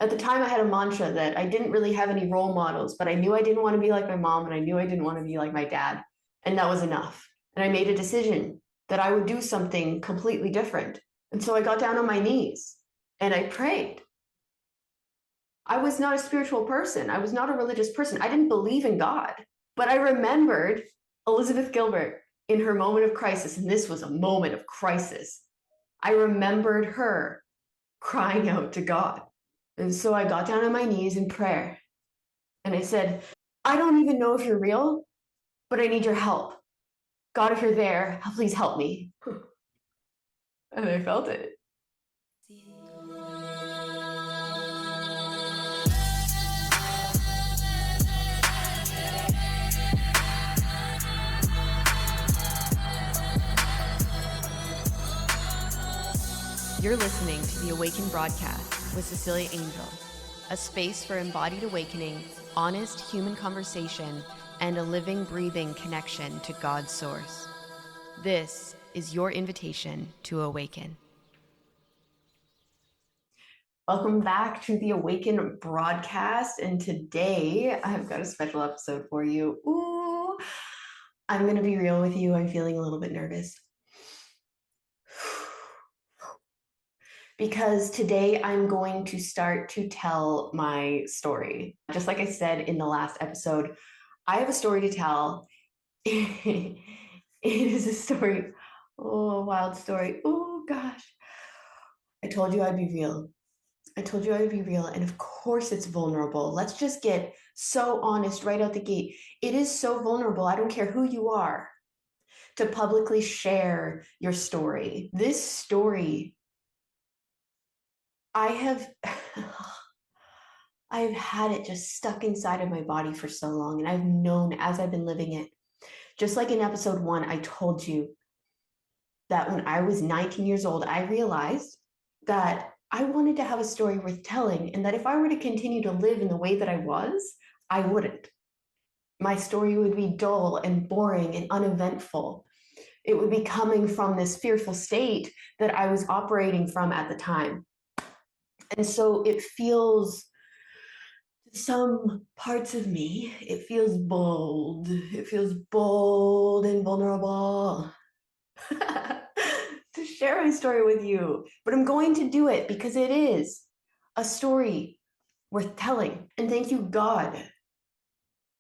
At the time, I had a mantra that I didn't really have any role models, but I knew I didn't want to be like my mom and I knew I didn't want to be like my dad. And that was enough. And I made a decision that I would do something completely different. And so I got down on my knees and I prayed. I was not a spiritual person. I was not a religious person. I didn't believe in God. But I remembered Elizabeth Gilbert in her moment of crisis, and this was a moment of crisis. I remembered her crying out to God. And so I got down on my knees in prayer and I said, I don't even know if you're real, but I need your help. God, if you're there, please help me. And I felt it. You're listening to the Awaken Broadcast with Cecilia Angel, a space for embodied awakening, honest human conversation, and a living, breathing connection to God's source. This is your invitation to awaken. Welcome back to the Awaken Broadcast. And today I've got a special episode for you. Ooh, I'm going to be real with you. I'm feeling a little bit nervous. Because today I'm going to start to tell my story. Just like I said in the last episode, I have a story to tell. It is a story, a wild story. Oh gosh. I told you I'd be real. I told you I would be real. And of course it's vulnerable. Let's just get so honest right out the gate. It is so vulnerable. I don't care who you are to publicly share your story. This story, I've had it just stuck inside of my body for so long, and I've known as I've been living it. Just like in episode 1, I told you that when I was 19 years old, I realized that I wanted to have a story worth telling, and that if I were to continue to live in the way that I was, I wouldn't. My story would be dull and boring and uneventful. It would be coming from this fearful state that I was operating from at the time. And so it feels, some parts of me, it feels bold. It feels bold and vulnerable to share my story with you. But I'm going to do it because it is a story worth telling. And thank you, God,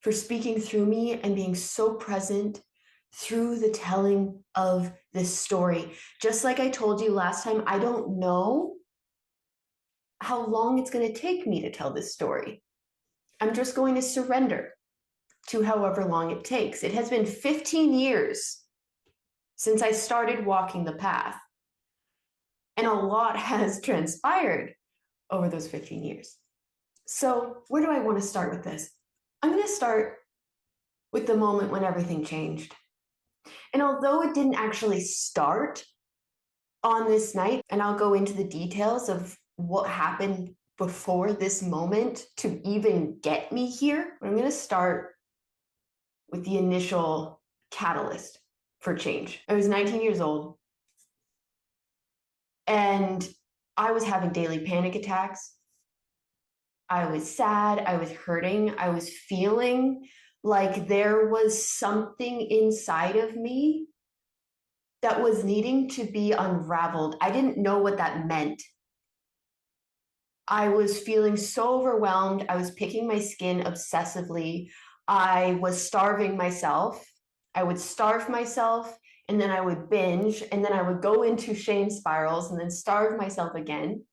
for speaking through me and being so present through the telling of this story. Just like I told you last time, I don't know how long it's going to take me to tell this story. I'm just going to surrender to however long it takes. It has been 15 years since I started walking the path, and a lot has transpired over those 15 years. So where do I want to start with this? I'm going to start with the moment when everything changed. And although it didn't actually start on this night, and I'll go into the details of what happened before this moment to even get me here, I'm going to start with the initial catalyst for change. I was 19 years old, and I was having daily panic attacks. I was sad, I was hurting, I was feeling like there was something inside of me that was needing to be unraveled. I didn't know what that meant. I was feeling so overwhelmed. I was picking my skin obsessively. I was starving myself. I would starve myself, and then I would binge, and then I would go into shame spirals and then starve myself again.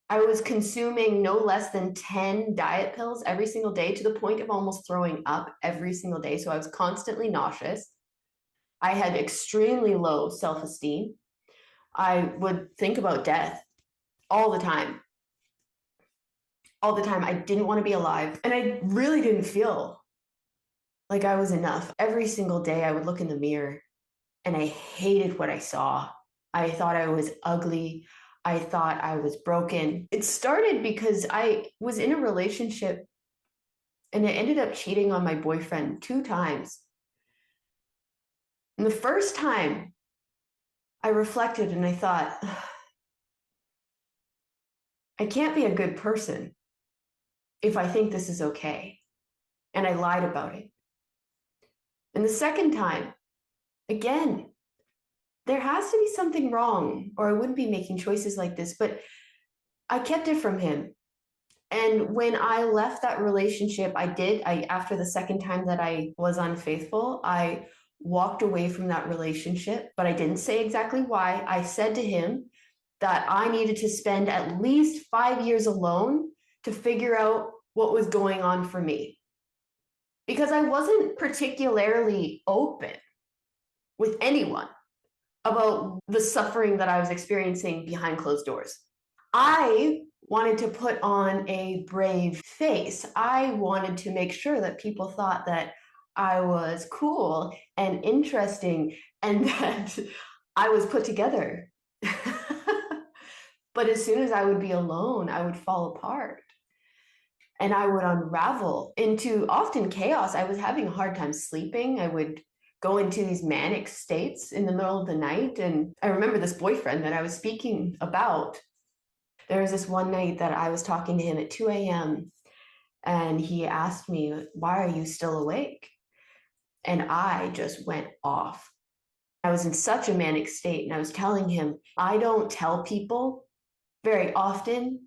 I was consuming no less than 10 diet pills every single day, to the point of almost throwing up every single day. So I was constantly nauseous. I had extremely low self-esteem. I would think about death all the time. All the time. I didn't want to be alive. And I really didn't feel like I was enough. Every single day I would look in the mirror and I hated what I saw. I thought I was ugly. I thought I was broken. It started because I was in a relationship and I ended up cheating on my boyfriend 2 times. And the first time I reflected and I thought, I can't be a good person if I think this is okay. And I lied about it. And the second time, again, there has to be something wrong, or I wouldn't be making choices like this, but I kept it from him. And when I left that relationship, after the second time that I was unfaithful, I walked away from that relationship, but I didn't say exactly why. I said to him that I needed to spend at least 5 years alone to figure out what was going on for me. Because I wasn't particularly open with anyone about the suffering that I was experiencing behind closed doors. I wanted to put on a brave face. I wanted to make sure that people thought that I was cool and interesting and that I was put together. But as soon as I would be alone, I would fall apart and I would unravel into often chaos. I was having a hard time sleeping. I would go into these manic states in the middle of the night. And I remember this boyfriend that I was speaking about. There was this one night that I was talking to him at 2 a.m. and he asked me, "Why are you still awake?" And I just went off. I was in such a manic state and I was telling him, I don't tell people very often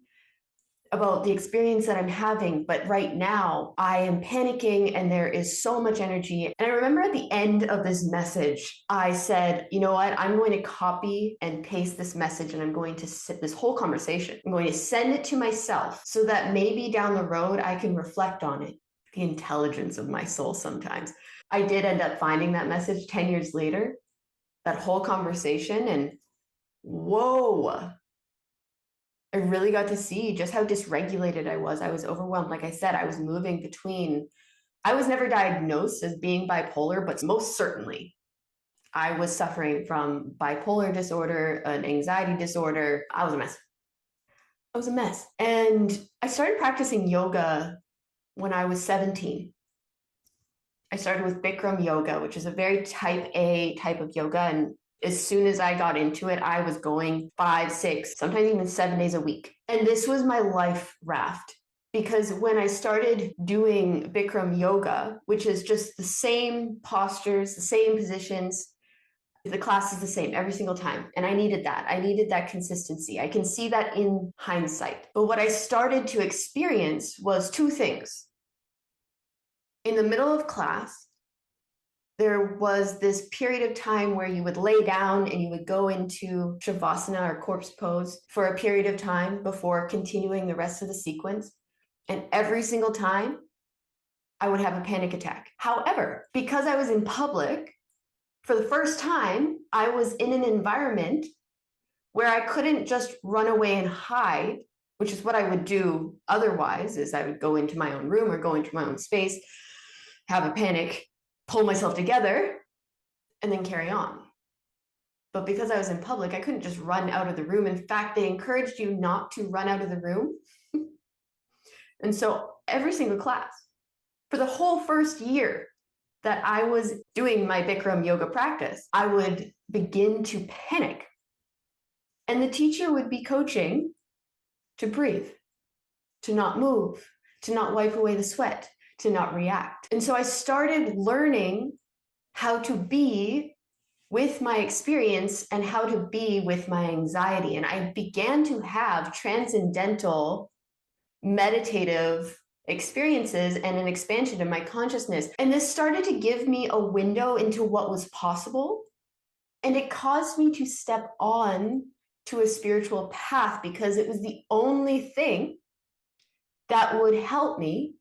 about the experience that I'm having, but right now I am panicking and there is so much energy. And I remember at the end of this message, I said, you know what? I'm going to copy and paste this message and I'm going to sit this whole conversation. I'm going to send it to myself so that maybe down the road I can reflect on it. The intelligence of my soul sometimes. I did end up finding that message 10 years later, that whole conversation, and whoa. I really got to see just how dysregulated I was. I was overwhelmed. Like I said, I was moving between, I was never diagnosed as being bipolar, but most certainly I was suffering from bipolar disorder, an anxiety disorder. I was a mess. I was a mess. And I started practicing yoga when I was 17. I started with Bikram yoga, which is a very type A type of yoga. And as soon as I got into it, I was going 5, 6, sometimes even 7 days a week. And this was my life raft. Because when I started doing Bikram yoga, which is just the same postures, the same positions, the class is the same every single time. And I needed that. I needed that consistency. I can see that in hindsight. But what I started to experience was two things. In the middle of class, there was this period of time where you would lay down and you would go into shavasana or corpse pose for a period of time before continuing the rest of the sequence. And every single time, I would have a panic attack. However, because I was in public, for the first time, I was in an environment where I couldn't just run away and hide, which is what I would do otherwise, is I would go into my own room or go into my own space, have a panic, pull myself together, and then carry on. But because I was in public, I couldn't just run out of the room. In fact, they encouraged you not to run out of the room. And so every single class, for the whole first year that I was doing my Bikram yoga practice, I would begin to panic. And the teacher would be coaching to breathe, to not move, to not wipe away the sweat, to not react. And so I started learning how to be with my experience and how to be with my anxiety. And I began to have transcendental meditative experiences and an expansion of my consciousness. And this started to give me a window into what was possible. And it caused me to step on to a spiritual path because it was the only thing that would help me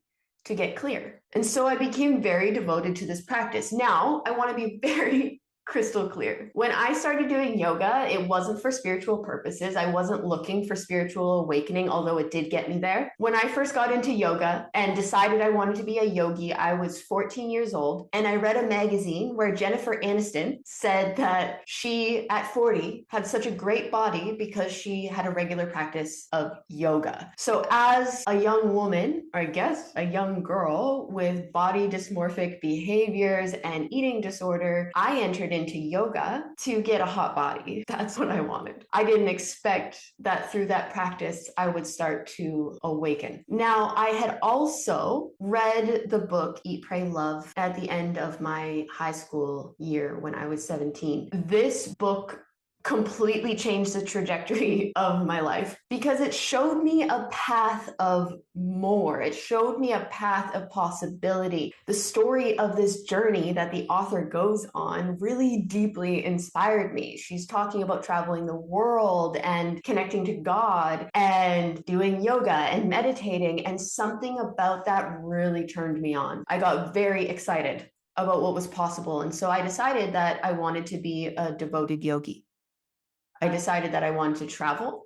to get clear. And so I became very devoted to this practice. Now, I want to be very crystal clear. When I started doing yoga, it wasn't for spiritual purposes. I wasn't looking for spiritual awakening, although it did get me there. When I first got into yoga and decided I wanted to be a yogi, I was 14 years old. And I read a magazine where Jennifer Aniston said that she, at 40, had such a great body because she had a regular practice of yoga. So as a young woman, or I guess a young girl with body dysmorphic behaviors and eating disorder, I entered into yoga to get a hot body. That's what I wanted. I didn't expect that through that practice, I would start to awaken. Now, I had also read the book Eat, Pray, Love at the end of my high school year when I was 17. This book completely changed the trajectory of my life because it showed me a path of more. It showed me a path of possibility. The story of this journey that the author goes on really deeply inspired me. She's talking about traveling the world and connecting to God and doing yoga and meditating, and something about that really turned me on. I got very excited about what was possible, and so I decided that I wanted to be a devoted yogi. I decided that I wanted to travel.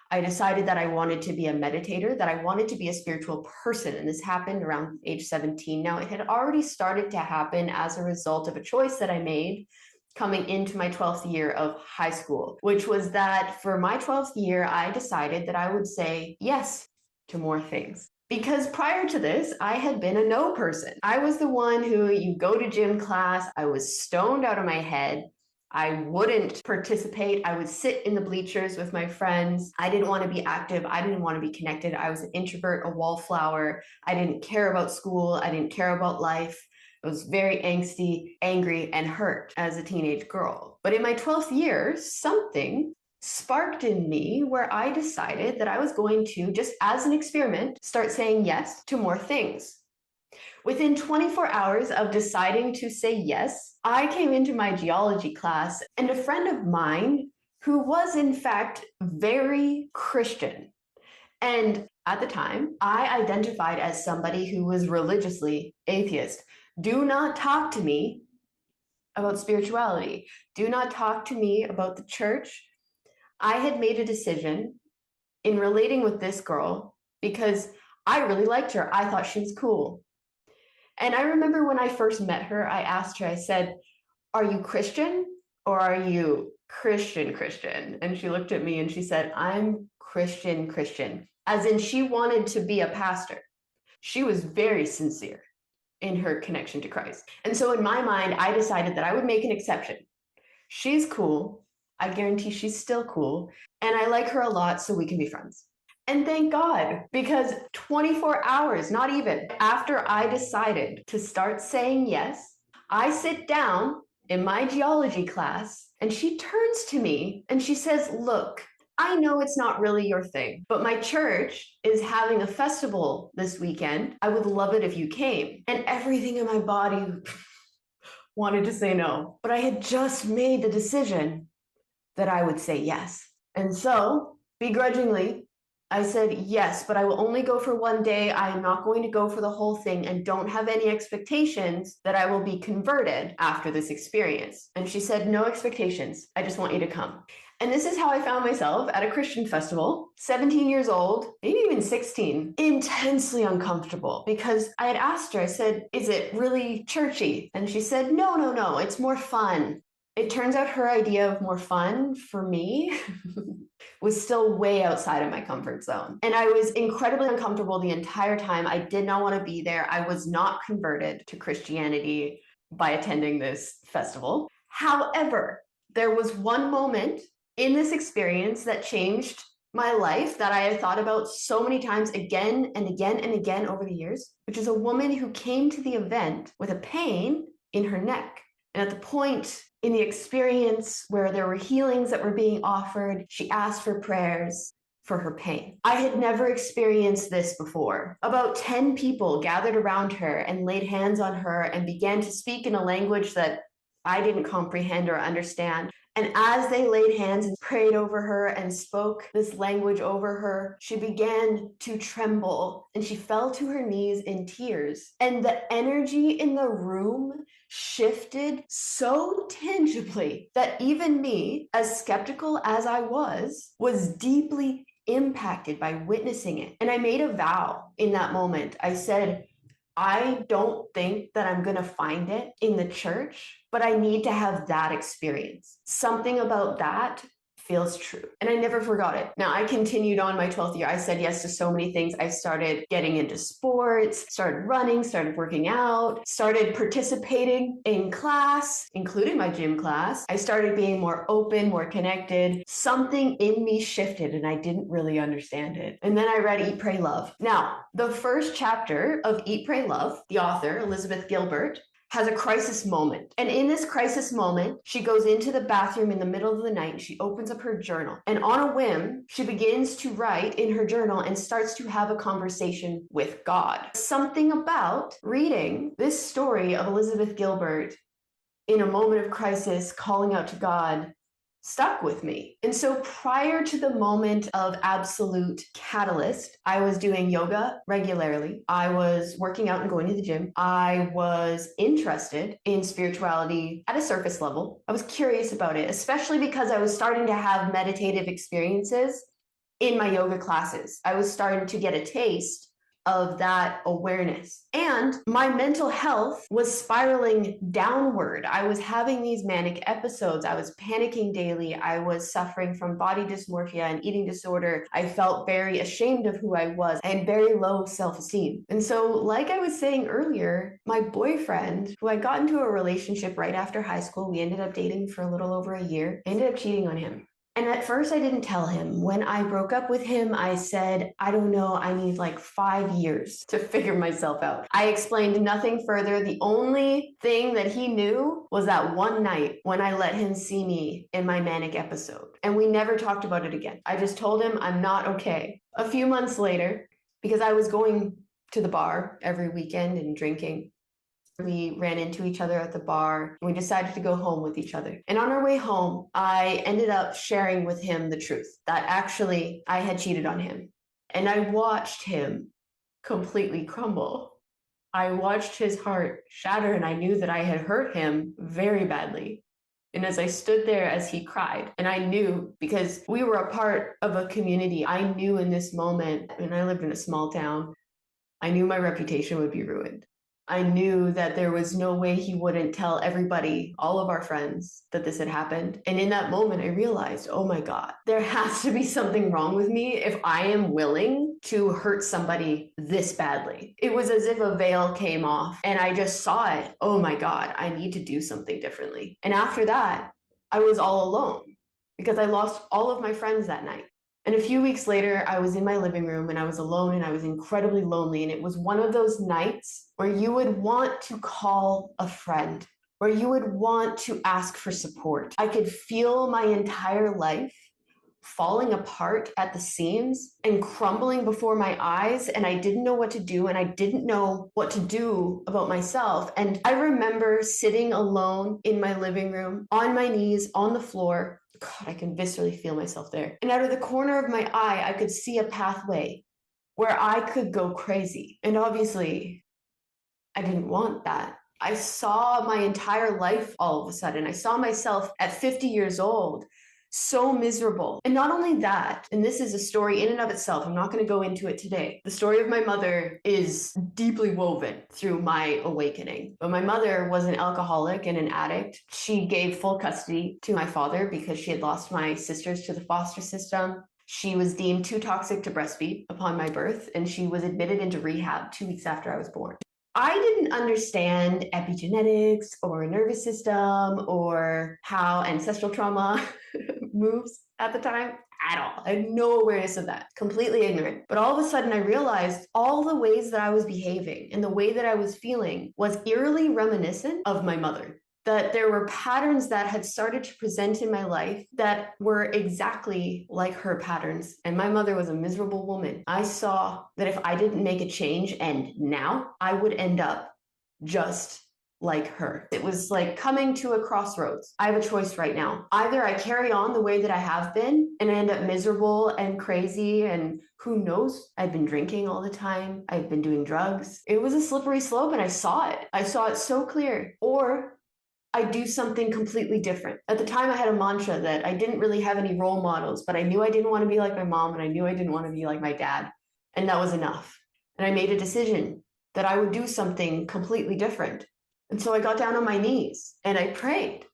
I decided that I wanted to be a meditator, that I wanted to be a spiritual person. And this happened around age 17. Now, it had already started to happen as a result of a choice that I made coming into my 12th year of high school, which was that for my 12th year, I decided that I would say yes to more things. Because prior to this, I had been a no person. I was the one who, you go to gym class, I was stoned out of my head. I wouldn't participate. I would sit in the bleachers with my friends. I didn't want to be active. I didn't want to be connected. I was an introvert, a wallflower. I didn't care about school. I didn't care about life. I was very angsty, angry, and hurt as a teenage girl. But in my 12th year, something sparked in me where I decided that I was going to, just as an experiment, start saying yes to more things. Within 24 hours of deciding to say yes, I came into my geology class, and a friend of mine who was in fact very Christian. And at the time, I identified as somebody who was religiously atheist. Do not talk to me about spirituality. Do not talk to me about the church. I had made a decision in relating with this girl because I really liked her. I thought she was cool. And I remember when I first met her, I asked her, I said, "Are you Christian or are you Christian?" And she looked at me and she said, "I'm Christian," as in she wanted to be a pastor. She was very sincere in her connection to Christ. And so in my mind, I decided that I would make an exception. She's cool. I guarantee she's still cool. And I like her a lot, so we can be friends. And thank God, because 24 hours, not even, after I decided to start saying yes, I sit down in my geology class and she turns to me and she says, "Look, I know it's not really your thing, but my church is having a festival this weekend. I would love it if you came." And everything in my body wanted to say no, but I had just made the decision that I would say yes. And so, begrudgingly, I said, "Yes, but I will only go for one day. I am not going to go for the whole thing, and don't have any expectations that I will be converted after this experience." And she said, "No expectations. I just want you to come." And this is how I found myself at a Christian festival, 17 years old, maybe even 16, intensely uncomfortable because I had asked her, I said, "Is it really churchy?" And she said, No, it's more fun." It turns out her idea of more fun for me was still way outside of my comfort zone. And I was incredibly uncomfortable the entire time. I did not want to be there. I was not converted to Christianity by attending this festival. However, there was one moment in this experience that changed my life that I have thought about so many times again and again and again over the years, which is a woman who came to the event with a pain in her neck. And at the point in the experience where there were healings that were being offered, she asked for prayers for her pain. I had never experienced this before. About 10 people gathered around her and laid hands on her and began to speak in a language that I didn't comprehend or understand. And as they laid hands and prayed over her and spoke this language over her, she began to tremble and she fell to her knees in tears. And the energy in the room shifted so tangibly that even me, as skeptical as I was deeply impacted by witnessing it. And I made a vow in that moment. I said, "I don't think that I'm going to find it in the church, but I need to have that experience." Something about that feels true. And I never forgot it. Now, I continued on my 12th year. I said yes to so many things. I started getting into sports, started running, started working out, started participating in class, including my gym class. I started being more open, more connected. Something in me shifted and I didn't really understand it. And then I read Eat, Pray, Love. Now, the first chapter of Eat, Pray, Love, the author, Elizabeth Gilbert, has a crisis moment. And in this crisis moment, she goes into the bathroom in the middle of the night and she opens up her journal. And on a whim, she begins to write in her journal and starts to have a conversation with God. Something about reading this story of Elizabeth Gilbert in a moment of crisis, calling out to God, stuck with me. And so prior to the moment of absolute catalyst, I was doing yoga regularly. I was working out and going to the gym. I was interested in spirituality at a surface level. I was curious about it, especially because I was starting to have meditative experiences in my yoga classes. I was starting to get a taste of that awareness. And my mental health was spiraling downward. I was having these manic episodes. I was panicking daily. I was suffering from body dysmorphia and eating disorder. I felt very ashamed of who I was and very low self-esteem. And so, like I was saying earlier, my boyfriend, who I got into a relationship right after high school, we ended up dating for a little over a year, ended up cheating on him. And at first I didn't tell him. When I broke up with him, I said, I don't know, I need like 5 years to figure myself out. I explained nothing further. The only thing that he knew was that one night when I let him see me in my manic episode. And we never talked about it again. I just told him I'm not okay. A few months later, because I was going to the bar every weekend and drinking, we ran into each other at the bar and we decided to go home with each other. And on our way home, I ended up sharing with him the truth that actually I had cheated on him. And I watched him completely crumble. I watched his heart shatter and I knew that I had hurt him very badly. And as I stood there as he cried, and I knew because we were a part of a community, I knew in this moment, and I lived in a small town, I knew my reputation would be ruined. I knew that there was no way he wouldn't tell everybody, all of our friends, that this had happened. And in that moment, I realized, oh my God, there has to be something wrong with me if I am willing to hurt somebody this badly. It was as if a veil came off and I just saw it. Oh my God, I need to do something differently. And after that, I was all alone because I lost all of my friends that night. And a few weeks later, I was in my living room and I was alone and I was incredibly lonely. And it was one of those nights where you would want to call a friend, where you would want to ask for support. I could feel my entire life falling apart at the seams and crumbling before my eyes. And I didn't know what to do. And I didn't know what to do about myself. And I remember sitting alone in my living room on my knees on the floor. God, I can viscerally feel myself there. And out of the corner of my eye, I could see a pathway where I could go crazy. And obviously, I didn't want that. I saw my entire life all of a sudden. I saw myself at 50 years old, so miserable. And not only that, and this is a story in and of itself, I'm not going to go into it today. The story of my mother is deeply woven through my awakening. But my mother was an alcoholic and an addict. She gave full custody to my father because she had lost my sisters to the foster system. She was deemed too toxic to breastfeed upon my birth, and she was admitted into rehab 2 weeks after I was born. I didn't understand epigenetics or nervous system or how ancestral trauma moves at the time at all. I had no awareness of that, completely ignorant. But all of a sudden I realized all the ways that I was behaving and the way that I was feeling was eerily reminiscent of my mother. That there were patterns that had started to present in my life that were exactly like her patterns. And my mother was a miserable woman. I saw that if I didn't make a change and now, I would end up just like her. It was like coming to a crossroads. I have a choice right now. Either I carry on the way that I have been and I end up miserable and crazy and who knows? I've been drinking all the time. I've been doing drugs. It was a slippery slope and I saw it. I saw it so clear. Or I do something completely different. At the time, I had a mantra that I didn't really have any role models, but I knew I didn't want to be like my mom and I knew I didn't want to be like my dad. And that was enough. And I made a decision that I would do something completely different. And so I got down on my knees and I prayed.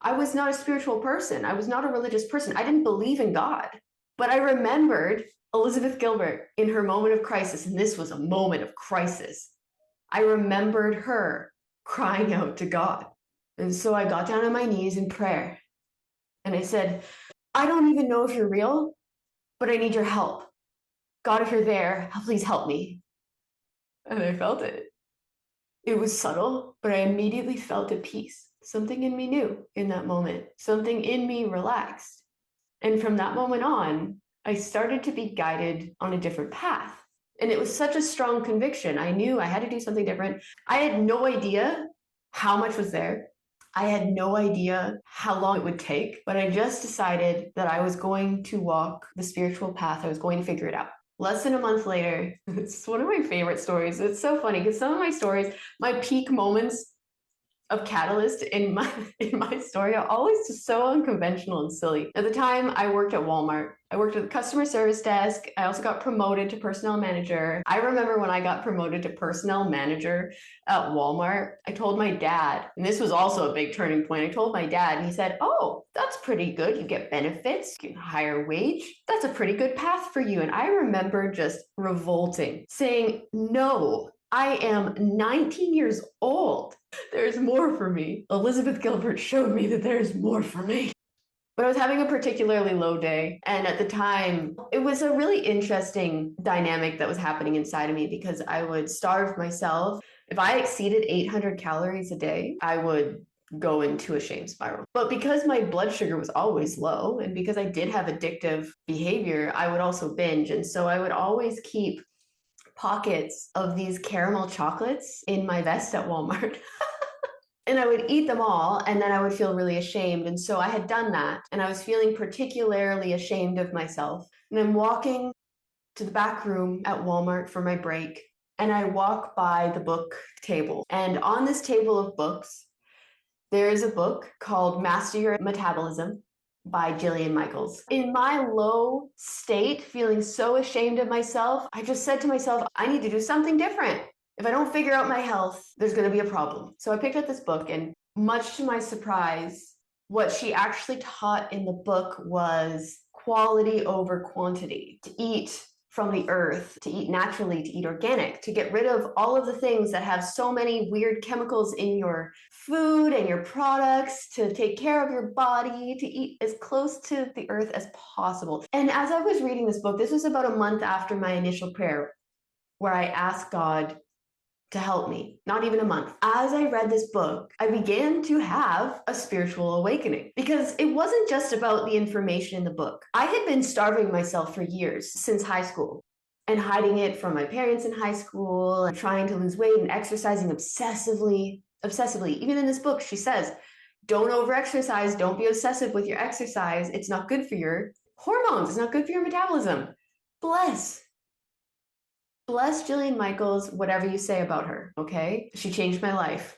I was not a spiritual person. I was not a religious person. I didn't believe in God. But I remembered Elizabeth Gilbert in her moment of crisis, and this was a moment of crisis. I remembered her crying out to God. And so I got down on my knees in prayer and I said, I don't even know if you're real, but I need your help. God, if you're there, please help me. And I felt it. It was subtle, but I immediately felt a peace. Something in me knew in that moment. Something in me relaxed. And from that moment on, I started to be guided on a different path. And it was such a strong conviction. I knew I had to do something different. I had no idea how much was there. I had no idea how long it would take, but I just decided that I was going to walk the spiritual path. I was going to figure it out. Less than a month later, it's one of my favorite stories. It's so funny because some of my stories, my peak moments of catalyst in my story are always just so unconventional and silly. At the time, I worked at Walmart. I worked at the customer service desk. I also got promoted to personnel manager. I remember when I got promoted to personnel manager at Walmart, I told my dad, and this was also a big turning point. I told my dad, and he said, "Oh, that's pretty good. You get benefits, you get higher wage. That's a pretty good path for you." And I remember just revolting, saying, "No, I am 19 years old. There's more for me. Elizabeth Gilbert showed me that there's more for me." But I was having a particularly low day. And at the time, it was a really interesting dynamic that was happening inside of me because I would starve myself. If I exceeded 800 calories a day, I would go into a shame spiral. But because my blood sugar was always low and because I did have addictive behavior, I would also binge. And so I would always keep pockets of these caramel chocolates in my vest at Walmart. And I would eat them all, and then I would feel really ashamed. And so I had done that, and I was feeling particularly ashamed of myself. And I'm walking to the back room at Walmart for my break, and I walk by the book table. And on this table of books, there is a book called Master Your Metabolism by Jillian Michaels. In my low state, feeling so ashamed of myself, I just said to myself, I need to do something different. If I don't figure out my health, there's going to be a problem. So I picked up this book, and much to my surprise, what she actually taught in the book was quality over quantity. To eat from the earth, to eat naturally, to eat organic, to get rid of all of the things that have so many weird chemicals in your food and your products, to take care of your body, to eat as close to the earth as possible. And as I was reading this book, this was about a month after my initial prayer, where I asked God to help me, not even a month. As I read this book, I began to have a spiritual awakening because it wasn't just about the information in the book. I had been starving myself for years since high school and hiding it from my parents in high school and trying to lose weight and exercising obsessively. Even in this book, she says, don't overexercise, don't be obsessive with your exercise. It's not good for your hormones. It's not good for your metabolism. Bless Jillian Michaels, whatever you say about her, okay? She changed my life.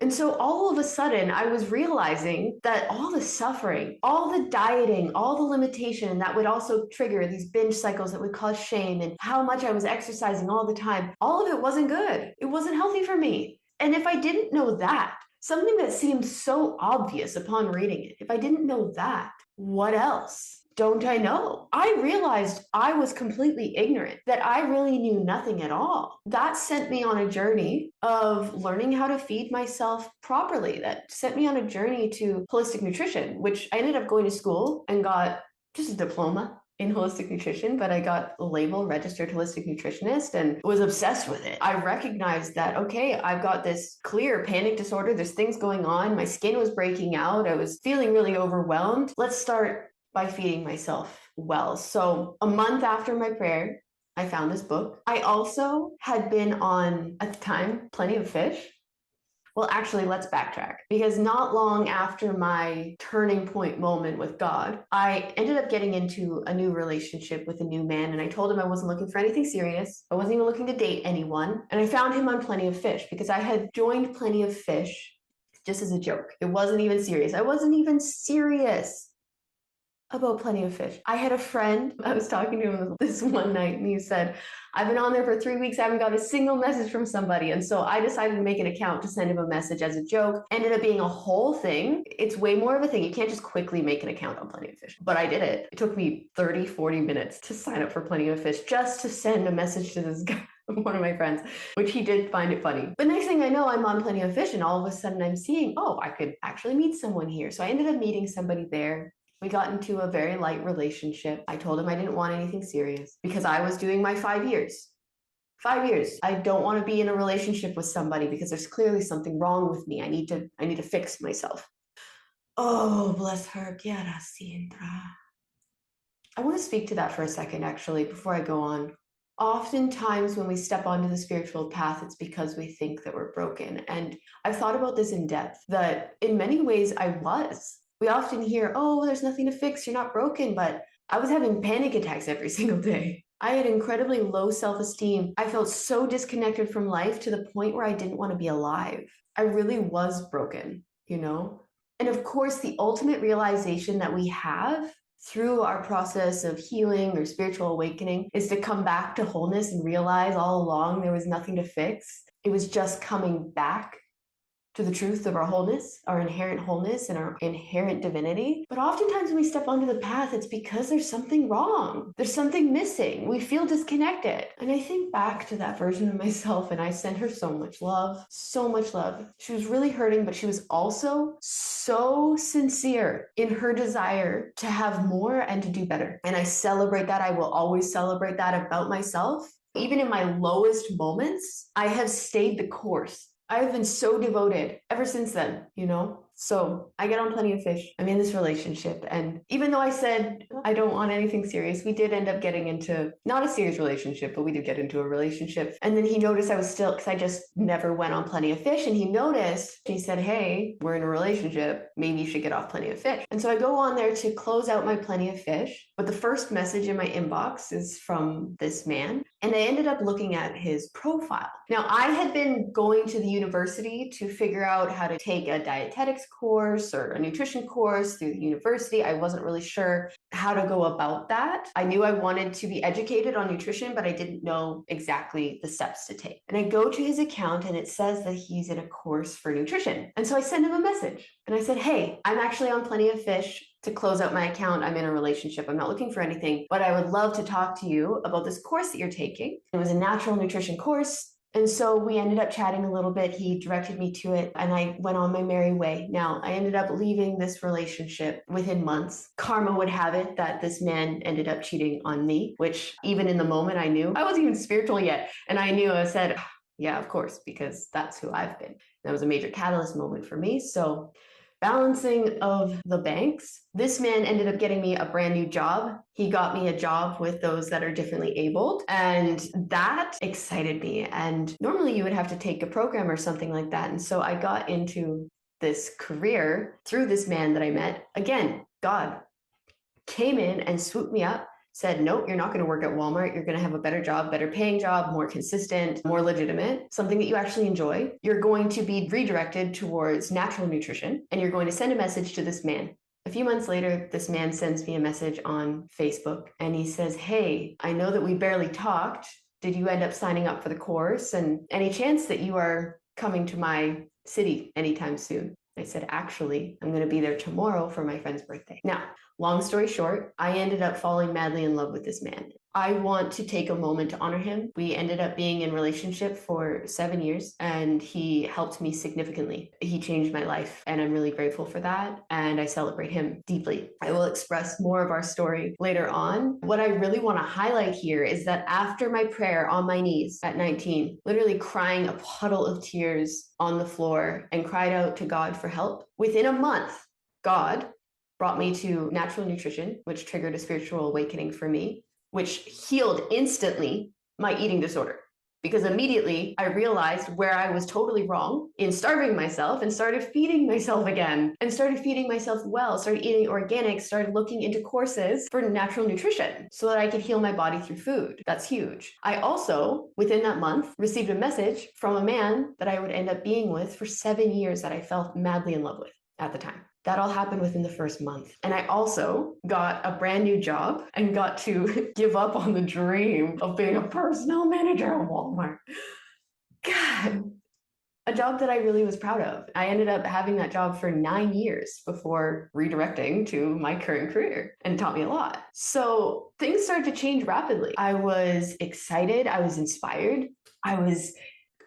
And so all of a sudden, I was realizing that all the suffering, all the dieting, all the limitation that would also trigger these binge cycles that would cause shame, and how much I was exercising all the time, all of it wasn't good. It wasn't healthy for me. And if I didn't know that, something that seemed so obvious upon reading it, if I didn't know that, what else don't I know? I realized I was completely ignorant, that I really knew nothing at all. That sent me on a journey of learning how to feed myself properly. That sent me on a journey to holistic nutrition, which I ended up going to school and got just a diploma in holistic nutrition, but I got a label registered holistic nutritionist and was obsessed with it. I recognized that, okay, I've got this clear panic disorder. There's things going on. My skin was breaking out. I was feeling really overwhelmed. Let's start by feeding myself well. So a month after my prayer, I found this book. I also had been on, at the time, Plenty of Fish. Well, actually, let's backtrack, because not long after my turning point moment with God, I ended up getting into a new relationship with a new man, and I told him I wasn't looking for anything serious. I wasn't even looking to date anyone, and I found him on Plenty of Fish because I had joined Plenty of Fish just as a joke. It wasn't even serious. I wasn't even serious. about Plenty of Fish. I had a friend, I was talking to him this one night, and he said, I've been on there for 3 weeks, I haven't got a single message from somebody. And so I decided to make an account to send him a message as a joke. Ended up being a whole thing. It's way more of a thing. You can't just quickly make an account on Plenty of Fish. But I did it. It took me 30, 40 minutes to sign up for Plenty of Fish just to send a message to this guy, one of my friends, which he did find it funny. But next thing I know, I'm on Plenty of Fish, and all of a sudden I'm seeing, oh, I could actually meet someone here. So I ended up meeting somebody there. We got into a very light relationship. I told him I didn't want anything serious because I was doing my 5 years. 5 years. I don't want to be in a relationship with somebody because there's clearly something wrong with me. I need to fix myself. Oh, bless her. I want to speak to that for a second, actually, before I go on. Oftentimes, when we step onto the spiritual path, it's because we think that we're broken. And I've thought about this in depth, that in many ways I was. We often hear, oh, there's nothing to fix, you're not broken, but I was having panic attacks every single day. I had incredibly low self-esteem. I felt so disconnected from life to the point where I didn't want to be alive. I really was broken, you know? And of course, the ultimate realization that we have through our process of healing or spiritual awakening is to come back to wholeness and realize all along there was nothing to fix. It was just coming back to the truth of our wholeness, our inherent wholeness and our inherent divinity. But oftentimes when we step onto the path, it's because there's something wrong. There's something missing. We feel disconnected. And I think back to that version of myself, and I sent her so much love, so much love. She was really hurting, but she was also so sincere in her desire to have more and to do better. And I celebrate that. I will always celebrate that about myself. Even in my lowest moments, I have stayed the course. I've been so devoted ever since then, you know? So I get on Plenty of Fish. I'm in this relationship. And even though I said I don't want anything serious, we did end up getting into not a serious relationship, but we did get into a relationship. And then he noticed I was still, because I just never went on Plenty of Fish. And he noticed, he said, hey, we're in a relationship. Maybe you should get off Plenty of Fish. And so I go on there to close out my Plenty of Fish. But the first message in my inbox is from this man. And I ended up looking at his profile. Now, I had been going to the university to figure out how to take a dietetics course or a nutrition course through the university. I wasn't really sure how to go about that. I knew I wanted to be educated on nutrition, but I didn't know exactly the steps to take. And I go to his account and it says that he's in a course for nutrition. And so I send him a message and I said, hey, I'm actually on Plenty of Fish. To close out my account, I'm in a relationship. I'm not looking for anything, but I would love to talk to you about this course that you're taking. It was a natural nutrition course. And so we ended up chatting a little bit. He directed me to it and I went on my merry way. Now, I ended up leaving this relationship within months. Karma would have it that this man ended up cheating on me, which even in the moment I knew I wasn't even spiritual yet. And I said, yeah, of course, because that's who I've been. That was a major catalyst moment for me. So balancing of the banks, this man ended up getting me a brand new job. He got me a job with those that are differently abled, and that excited me. And normally you would have to take a program or something like that. And so I got into this career through this man that I met. Again, God came in and swooped me up, said, nope, you're not going to work at Walmart. You're going to have a better job, better paying job, more consistent, more legitimate, something that you actually enjoy. You're going to be redirected towards natural nutrition, and you're going to send a message to this man. A few months later, this man sends me a message on Facebook, and he says, hey, I know that we barely talked. Did you end up signing up for the course? And any chance that you are coming to my city anytime soon? I said, actually, I'm going to be there tomorrow for my friend's birthday. Now, long story short, I ended up falling madly in love with this man. I want to take a moment to honor him. We ended up being in relationship for 7 years, and he helped me significantly. He changed my life, and I'm really grateful for that, and I celebrate him deeply. I will express more of our story later on. What I really want to highlight here is that after my prayer on my knees at 19, literally crying a puddle of tears on the floor and cried out to God for help, within a month, God brought me to natural nutrition, which triggered a spiritual awakening for me, which healed instantly my eating disorder. Because immediately I realized where I was totally wrong in starving myself and started feeding myself again and started feeding myself well, started eating organic, started looking into courses for natural nutrition so that I could heal my body through food. That's huge. I also, within that month, received a message from a man that I would end up being with for 7 years that I felt madly in love with at the time. That all happened within the first month. And I also got a brand new job and got to give up on the dream of being a personnel manager at Walmart. God, a job that I really was proud of. I ended up having that job for 9 years before redirecting to my current career, and it taught me a lot. So things started to change rapidly. I was excited. I was inspired. I was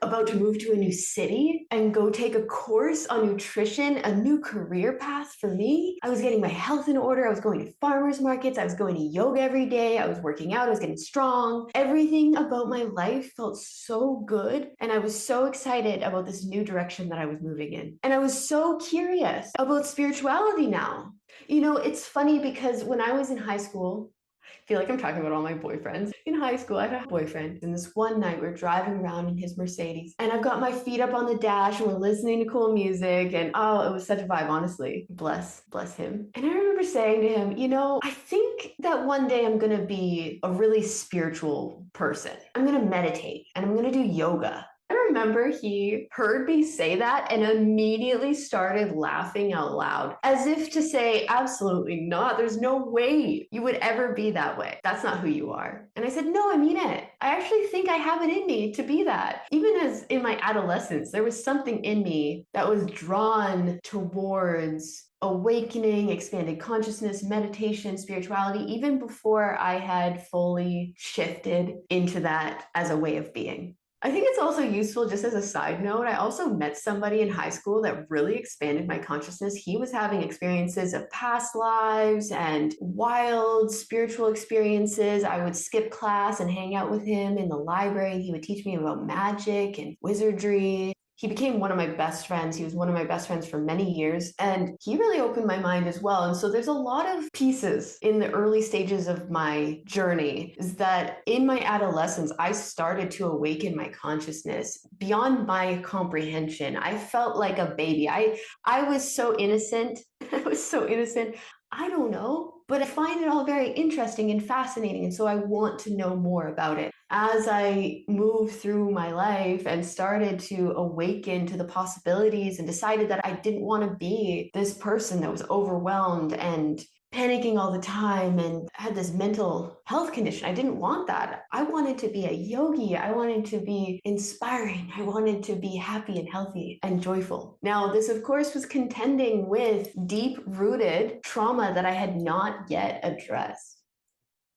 about to move to a new city and go take a course on nutrition, a new career path for me. I was getting my health in order. I was going to farmers markets. I was going to yoga every day. I was working out. I was getting strong. Everything about my life felt so good. And I was so excited about this new direction that I was moving in. And I was so curious about spirituality now. You know, it's funny because when I was in high school, I feel like I'm talking about all my boyfriends. In high school, I had a boyfriend, and this one night we're driving around in his Mercedes, and I've got my feet up on the dash, and we're listening to cool music, and oh, it was such a vibe, honestly. Bless him. And I remember saying to him, you know, I think that one day I'm gonna be a really spiritual person. I'm gonna meditate, and I'm gonna do yoga. I remember he heard me say that and immediately started laughing out loud, as if to say, absolutely not. There's no way you would ever be that way. That's not who you are. And I said, no, I mean it. I actually think I have it in me to be that. Even as in my adolescence, there was something in me that was drawn towards awakening, expanded consciousness, meditation, spirituality, even before I had fully shifted into that as a way of being. I think it's also useful, just as a side note, I also met somebody in high school that really expanded my consciousness. He was having experiences of past lives and wild spiritual experiences. I would skip class and hang out with him in the library. He would teach me about magic and wizardry. He became one of my best friends. He was one of my best friends for many years, and he really opened my mind as well. And so there's a lot of pieces in the early stages of my journey is that in my adolescence, I started to awaken my consciousness beyond my comprehension. I felt like a baby. I was so innocent. I was so innocent. I don't know, but I find it all very interesting and fascinating. And so I want to know more about it. As I moved through my life and started to awaken to the possibilities and decided that I didn't want to be this person that was overwhelmed and panicking all the time and had this mental health condition. I didn't want that. I wanted to be a yogi. I wanted to be inspiring. I wanted to be happy and healthy and joyful. Now, this, of course, was contending with deep-rooted trauma that I had not yet addressed.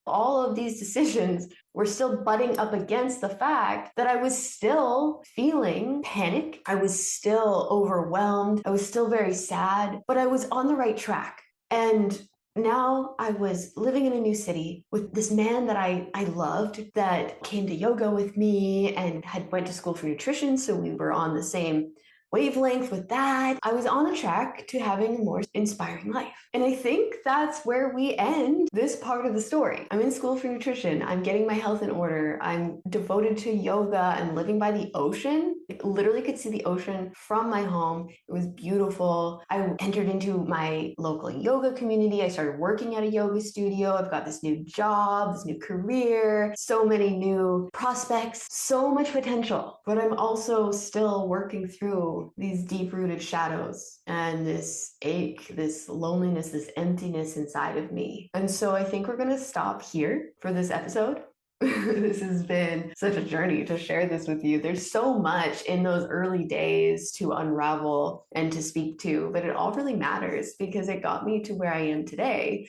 All of these decisions were still butting up against the fact that I was still feeling panic. I was still overwhelmed. I was still very sad, but I was on the right track. And now I was living in a new city with this man that I loved that came to yoga with me and had went to school for nutrition. So we were on the same wavelength with that. I was on the track to having a more inspiring life. And I think that's where we end this part of the story. I'm in school for nutrition. I'm getting my health in order. I'm devoted to yoga and living by the ocean. I literally could see the ocean from my home. It was beautiful. I entered into my local yoga community. I started working at a yoga studio. I've got this new job, this new career, so many new prospects, so much potential. But I'm also still working through these deep-rooted shadows and this ache, this loneliness, this emptiness inside of me. And so I think we're going to stop here for this episode. This has been such a journey to share this with you. There's so much in those early days to unravel and to speak to, but it all really matters because it got me to where I am today.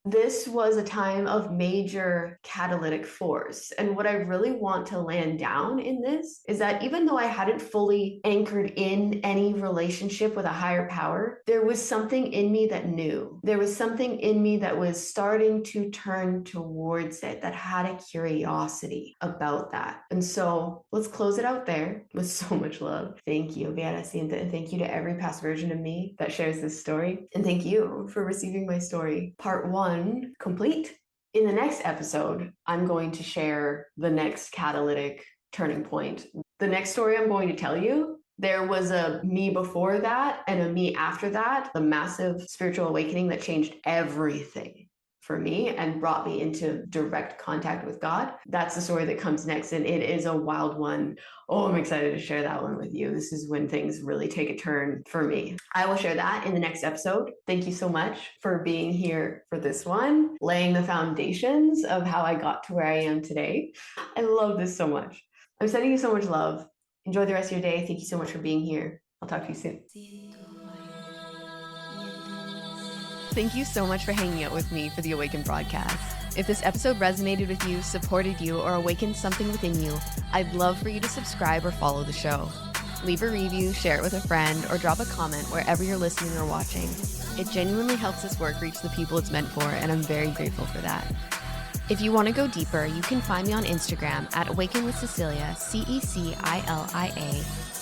This was a time of major catalytic force. And what I really want to land down in this is that even though I hadn't fully anchored in any relationship with a higher power, there was something in me that knew. There was something in me that was starting to turn towards it, that had a curiosity about that. And so let's close it out there with so much love. Thank you, Vera Cinta, and thank you to every past version of me that shares this story. And thank you for receiving my story. Part 1 complete. In the next episode, I'm going to share the next catalytic turning point. The next story I'm going to tell you, there was a me before that and a me after that, the massive spiritual awakening that changed everything for me and brought me into direct contact with God. That's the story that comes next, and it is a wild one. Oh, I'm excited to share that one with you. This is when things really take a turn for me. I will share that in the next episode. Thank you so much for being here for this one, laying the foundations of how I got to where I am today. I love this so much. I'm sending you so much love. Enjoy the rest of your day. Thank you so much for being here. I'll talk to you soon. Thank you so much for hanging out with me for the Awaken Broadcast. If this episode resonated with you, supported you, or awakened something within you, I'd love for you to subscribe or follow the show. Leave a review, share it with a friend, or drop a comment wherever you're listening or watching. It genuinely helps this work reach the people it's meant for, and I'm very grateful for that. If you want to go deeper, you can find me on Instagram at Awaken with Cecilia, Cecilia,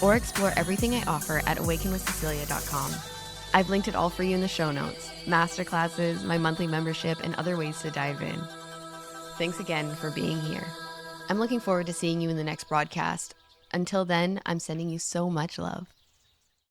or explore everything I offer at awakenwithcecilia.com. I've linked it all for you in the show notes, masterclasses, my monthly membership, and other ways to dive in. Thanks again for being here. I'm looking forward to seeing you in the next broadcast. Until then, I'm sending you so much love.